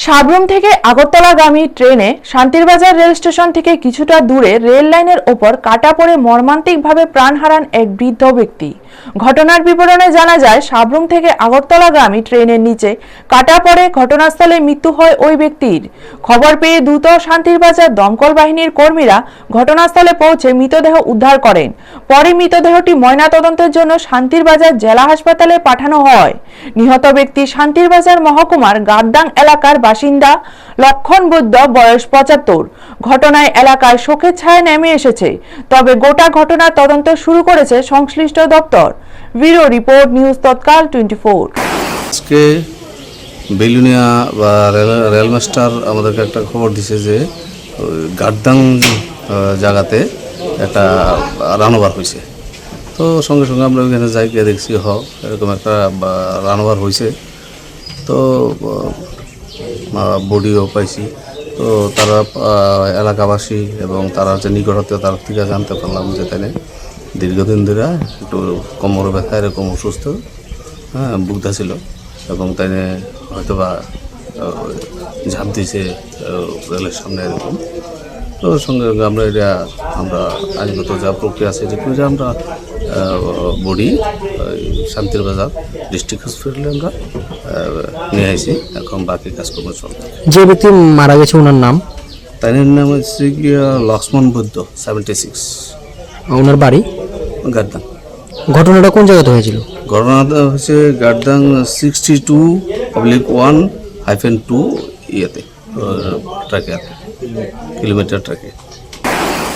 সাবরুম থেকে আগরতলাগামী ট্রেনে Santirbazar rail station থেকে কিছুটা দূরে রেল লাইনের ওপর কাটা পড়ে মর্মান্তিকভাবে প্রাণ হারান এক বৃদ্ধ ব্যক্তি। ঘটনার বিবরণে জানা যায়, সাবরুম থেকে আগরতলাগামী ট্রেনের নিচে কাটা পড়ে ঘটনাস্থলে মৃত্যু হয় ওই ব্যক্তির। খবর পেয়ে দ্রুত শান্তিরবাজার দমকল বাহিনীর কর্মীরা ঘটনাস্থলে পৌঁছে মৃতদেহ উদ্ধার করেন। পরে মৃতদেহটি ময়নাতদন্তের জন্য শান্তিরবাজার জেলা হাসপাতালে পাঠানো হয়। নিহত ব্যক্তি শান্তিরবাজার মহকুমার গাদ্দাং এলাকার বাসিন্দা লক্ষণ বৈদ্য, বয়স ৭৫। ঘটনায় এলাকায় শোকের ছায়া নেমে এসেছে। তবে গোটা ঘটনার তদন্ত শুরু করেছে সংশ্লিষ্ট দপ্তর। ব্যুরো রিপোর্ট, নিউজ তৎকাল 24। আজকে বেলুনিয়া বা রেল মাস্টার আমাদেরকে একটা খবর দিছে যে গাদ্দাং জায়গাতে একটা রানোভার হয়েছে। তো সঙ্গে সঙ্গে আমরা ওইখানে যাই, গিয়ে দেখছি এরকম একটা রানোভার হয়েছে। তো বডিও পাইছি। তো তারা এলাকাবাসী এবং তারা যে নিকটতে তার থেকে জানতে পারলাম যে তাই দীর্ঘদিন ধরে একটু কোমর ব্যথা এরকম অসুস্থ ভুগতা ছিল এবং তাই হয়তো বা ঝাঁপ দিয়েছে রেলের সামনে এরকম। তো সঙ্গে আমরা আমরা আইনগত যা প্রক্রিয়া আছে যে আমরা বডি শান্তিরবাজার ডিস্ট্রিক্ট হসপিটালে আমরা নিয়ে আসি। এখন বাকি কাজকর্ম চলছে। যে ব্যক্তি মারা গেছে ওনার নাম? তাই নাম হচ্ছে লক্ষ্মণ বৈদ্য, 76। ওনার বাড়ি গাদ্দাং। ঘটনাটা কোন জায়গাতে হয়েছিল? ঘটনাটা হচ্ছে গাদ্দাং 62/1-2 ইয়েতে ট্রাকে, কিলোমিটার ট্রাকে।